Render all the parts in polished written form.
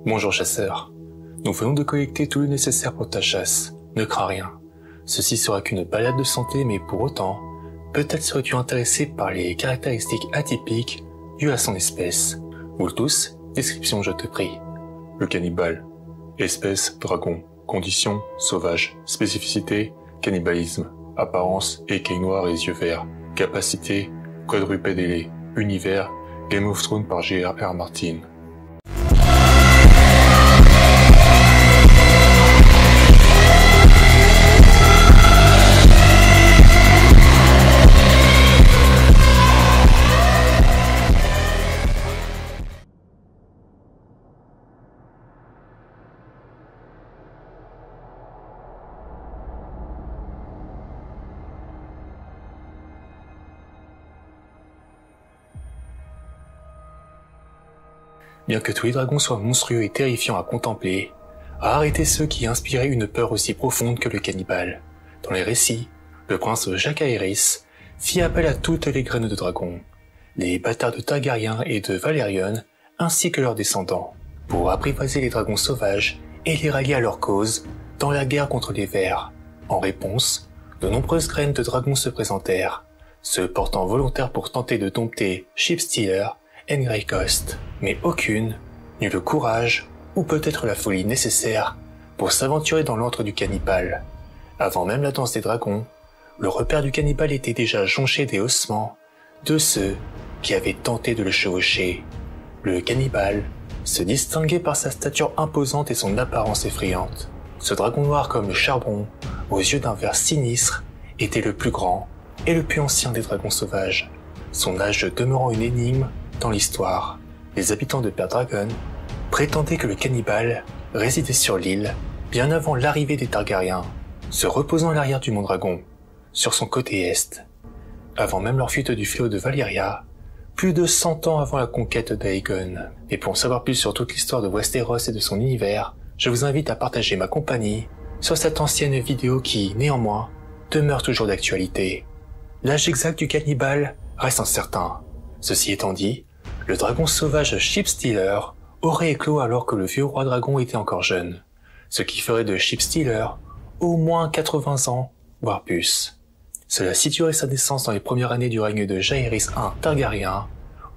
Bonjour chasseur. Nous venons de collecter tout le nécessaire pour ta chasse. Ne crains rien. Ceci sera qu'une balade de santé, mais pour autant, peut-être serais-tu intéressé par les caractéristiques atypiques dues à son espèce. Vous tous, description je te prie. Le cannibale. Espèce, dragon. Condition, sauvage. Spécificité, cannibalisme. Apparence, écaille noire et yeux verts. Capacité, quadrupède ailé. Univers, Game of Thrones par J.R.R. Martin. Bien que tous les dragons soient monstrueux et terrifiants à contempler, rares étaient ceux qui inspiraient une peur aussi profonde que le cannibale. Dans les récits, le prince Jacques Aerys fit appel à toutes les graines de dragons, les bâtards de Targaryen et de Valerion, ainsi que leurs descendants, pour apprivoiser les dragons sauvages et les rallier à leur cause dans la guerre contre les vers. En réponse, de nombreuses graines de dragons se présentèrent, se portant volontaires pour tenter de dompter Sheepstealer et Grey Ghost, mais aucune n'eut le courage ou peut-être la folie nécessaire pour s'aventurer dans l'antre du cannibale. Avant même la danse des dragons, le repère du cannibale était déjà jonché des ossements de ceux qui avaient tenté de le chevaucher. Le cannibale se distinguait par sa stature imposante et son apparence effrayante. Ce dragon noir comme le charbon, aux yeux d'un vert sinistre, était le plus grand et le plus ancien des dragons sauvages, son âge demeurant une énigme dans l'histoire. Les habitants de Pendragon prétendaient que le cannibale résidait sur l'île bien avant l'arrivée des Targaryens, se reposant à l'arrière du mont Dragon, sur son côté est. Avant même leur fuite du fleuve de Valyria, plus de 100 ans avant la conquête d'Aegon. Et pour en savoir plus sur toute l'histoire de Westeros et de son univers, je vous invite à partager ma compagnie sur cette ancienne vidéo qui, néanmoins, demeure toujours d'actualité. L'âge exact du cannibale reste incertain. Ceci étant dit, le dragon sauvage Sheepstealer aurait éclos alors que le vieux roi dragon était encore jeune, ce qui ferait de Sheepstealer au moins 80 ans, voire plus. Cela situerait sa naissance dans les premières années du règne de Jaehaerys I Targaryen,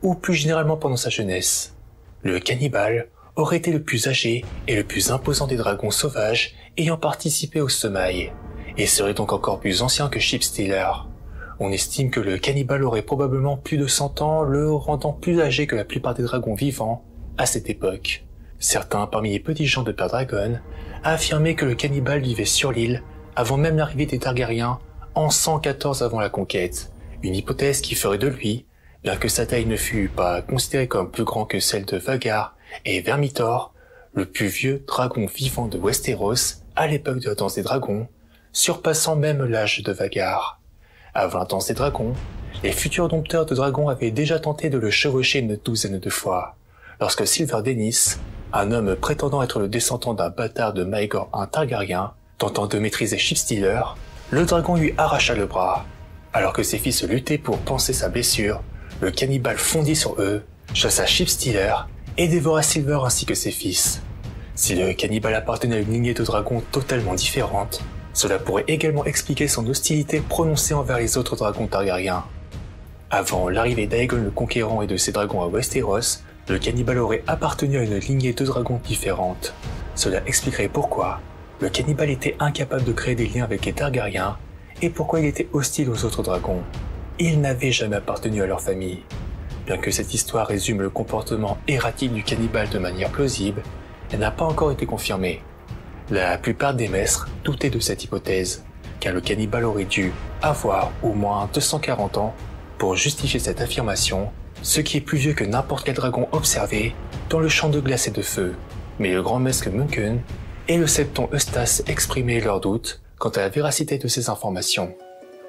ou plus généralement pendant sa jeunesse. Le cannibale aurait été le plus âgé et le plus imposant des dragons sauvages ayant participé au semail, et serait donc encore plus ancien que Sheepstealer. On estime que le cannibale aurait probablement plus de 100 ans, le rendant plus âgé que la plupart des dragons vivants à cette époque. Certains parmi les petits gens de Pendragon affirmaient que le cannibale vivait sur l'île avant même l'arrivée des Targaryens en 114 avant la conquête, une hypothèse qui ferait de lui, bien que sa taille ne fût pas considérée comme plus grand que celle de Vhagar et Vermithor, le plus vieux dragon vivant de Westeros à l'époque de la danse des dragons, surpassant même l'âge de Vhagar. Avant la danse des dragons, les futurs dompteurs de dragons avaient déjà tenté de le chevaucher une douzaine de fois, lorsque Silver Dennis, un homme prétendant être le descendant d'un bâtard de Maegor I Targaryen, tentant de maîtriser Sheepstealer, le dragon lui arracha le bras. Alors que ses fils luttaient pour panser sa blessure, le cannibale fondit sur eux, chassa Sheepstealer et dévora Silver ainsi que ses fils. Si le cannibale appartenait à une lignée de dragons totalement différente, cela pourrait également expliquer son hostilité prononcée envers les autres dragons Targaryens. Avant l'arrivée d'Aegon le Conquérant et de ses dragons à Westeros, le cannibale aurait appartenu à une lignée de dragons différente. Cela expliquerait pourquoi le cannibale était incapable de créer des liens avec les Targaryens et pourquoi il était hostile aux autres dragons. Il n'avait jamais appartenu à leur famille. Bien que cette histoire résume le comportement erratique du cannibale de manière plausible, elle n'a pas encore été confirmée. La plupart des maîtres doutaient de cette hypothèse, car le cannibale aurait dû avoir au moins 240 ans pour justifier cette affirmation, ce qui est plus vieux que n'importe quel dragon observé dans le champ de glace et de feu. Mais le grand maître Munchen et le septon Eustace exprimaient leurs doutes quant à la véracité de ces informations.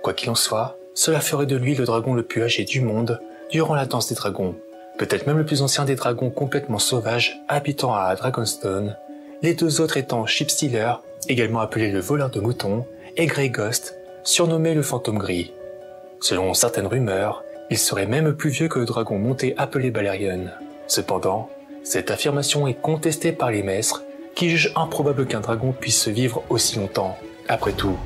Quoi qu'il en soit, cela ferait de lui le dragon le plus âgé du monde durant la danse des dragons, peut-être même le plus ancien des dragons complètement sauvages habitant à Dragonstone, les deux autres étant Sheepstealer, également appelé le voleur de moutons, et Grey Ghost, surnommé le fantôme gris. Selon certaines rumeurs, il serait même plus vieux que le dragon monté appelé Balerion. Cependant, Cette affirmation est contestée par les maîtres, qui jugent improbable qu'un dragon puisse vivre aussi longtemps. Après tout,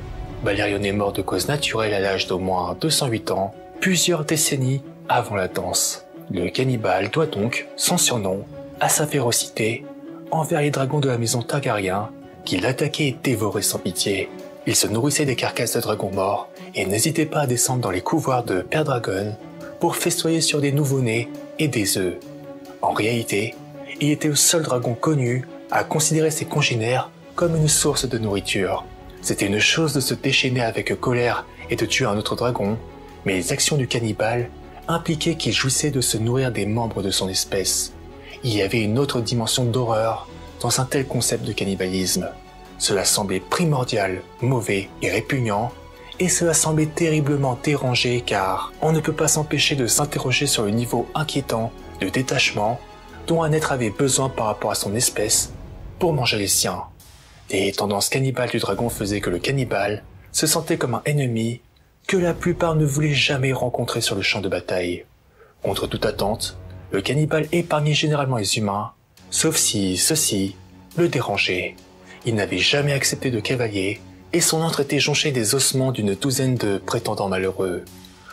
Balerion est mort de cause naturelle à l'âge d'au moins 208 ans, plusieurs décennies avant la danse. Le cannibale doit donc son surnom à sa férocité envers les dragons de la maison Targaryen, qui l'attaquaient et dévoraient sans pitié. Il se nourrissait des carcasses de dragons morts et n'hésitait pas à descendre dans les couvoirs de Père Dragon pour festoyer sur des nouveau-nés et des œufs. En réalité, il était le seul dragon connu à considérer ses congénères comme une source de nourriture. C'était une chose de se déchaîner avec colère et de tuer un autre dragon, mais les actions du cannibale impliquaient qu'il jouissait de se nourrir des membres de son espèce. Il y avait une autre dimension d'horreur dans un tel concept de cannibalisme. Cela semblait primordial, mauvais et répugnant, et cela semblait terriblement dérangé car on ne peut pas s'empêcher de s'interroger sur le niveau inquiétant de détachement dont un être avait besoin par rapport à son espèce pour manger les siens. Les tendances cannibales du dragon faisaient que le cannibale se sentait comme un ennemi que la plupart ne voulaient jamais rencontrer sur le champ de bataille. Contre toute attente, le cannibale épargnait généralement les humains, sauf si ceux-ci le dérangeaient. Il n'avait jamais accepté de cavalier, et son antre était jonché des ossements d'une douzaine de prétendants malheureux.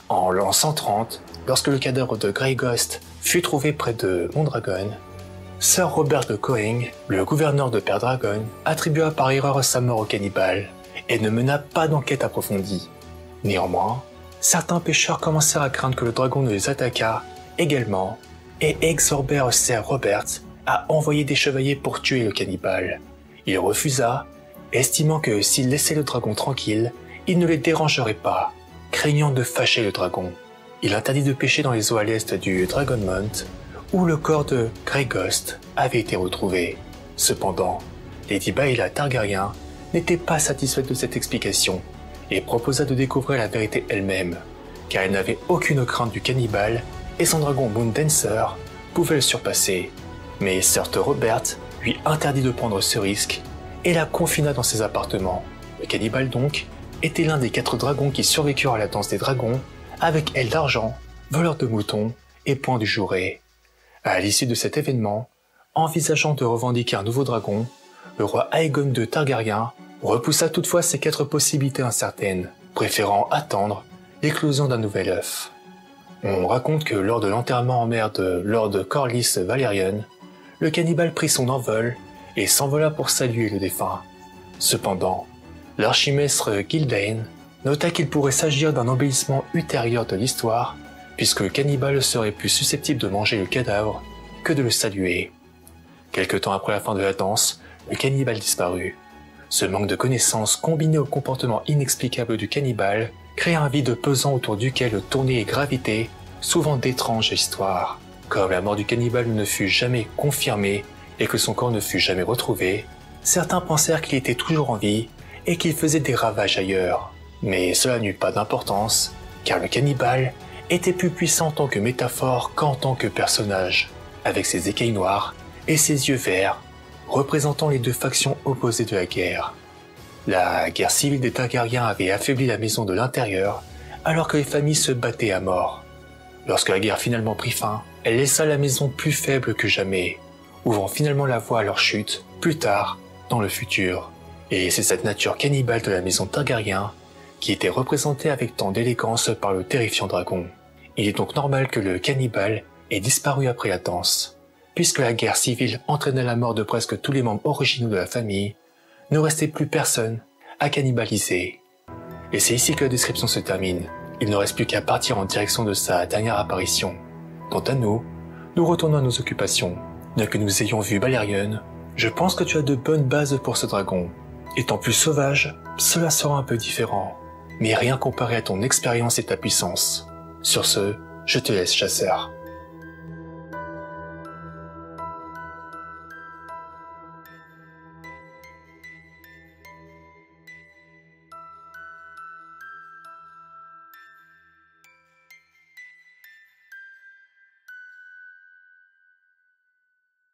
En l'an 130, lorsque le cadavre de Grey Ghost fut trouvé près de Mondragon, Sir Robert de Coing, le gouverneur de Père Dragon, attribua par erreur sa mort au cannibale, et ne mena pas d'enquête approfondie. Néanmoins, certains pêcheurs commencèrent à craindre que le dragon ne les attaquât également, et exorbèrent Sir Robert à envoyer des chevaliers pour tuer le cannibale. Il refusa, estimant que s'il laissait le dragon tranquille, il ne les dérangerait pas, craignant de fâcher le dragon. Il interdit de pêcher dans les eaux à l'est du Dragonmount, où le corps de Grey Ghost avait été retrouvé. Cependant, Lady Baela Targaryen n'était pas satisfaite de cette explication et proposa de découvrir la vérité elle-même, car elle n'avait aucune crainte du cannibale et son dragon Moondancer pouvait le surpasser. Mais Sir Robert lui interdit de prendre ce risque et la confina dans ses appartements. Le cannibale donc était l'un des 4 dragons qui survécurent à la danse des dragons avec aile d'argent, voleur de moutons et point du jouret. À l'issue de cet événement, envisageant de revendiquer un nouveau dragon, le roi Aegon de Targaryen repoussa toutefois ces 4 possibilités incertaines, préférant attendre l'éclosion d'un nouvel œuf. On raconte que lors de l'enterrement en mer de Lord Corlys Valerion, le cannibale prit son envol et s'envola pour saluer le défunt. Cependant, l'archimestre Gyldain nota qu'il pourrait s'agir d'un embellissement ultérieur de l'histoire, puisque le cannibale serait plus susceptible de manger le cadavre que de le saluer. Quelque temps après la fin de la danse, le cannibale disparut. Ce manque de connaissances combiné au comportement inexplicable du cannibale créa un vide pesant autour duquel tournaient et gravitaient souvent d'étranges histoires. Comme la mort du cannibale ne fut jamais confirmée et que son corps ne fut jamais retrouvé, certains pensèrent qu'il était toujours en vie et qu'il faisait des ravages ailleurs. Mais cela n'eut pas d'importance, car le cannibale était plus puissant en tant que métaphore qu'en tant que personnage, avec ses écailles noires et ses yeux verts, représentant les 2 factions opposées de la guerre. La guerre civile des Targaryens avait affaibli la maison de l'intérieur, alors que les familles se battaient à mort. Lorsque la guerre finalement prit fin, elle laissa la maison plus faible que jamais, ouvrant finalement la voie à leur chute, plus tard, dans le futur. Et c'est cette nature cannibale de la maison Targaryen qui était représentée avec tant d'élégance par le terrifiant dragon. Il est donc normal que le cannibale ait disparu après la danse. Puisque la guerre civile entraîna la mort de presque tous les membres originaux de la famille, ne restait plus personne à cannibaliser. Et c'est ici que la description se termine. Il ne reste plus qu'à partir en direction de sa dernière apparition. Quant à nous, nous retournons à nos occupations. Bien que nous ayons vu Balerion, je pense que tu as de bonnes bases pour ce dragon. Étant plus sauvage, cela sera un peu différent. Mais rien comparé à ton expérience et ta puissance. Sur ce, je te laisse, chasseur.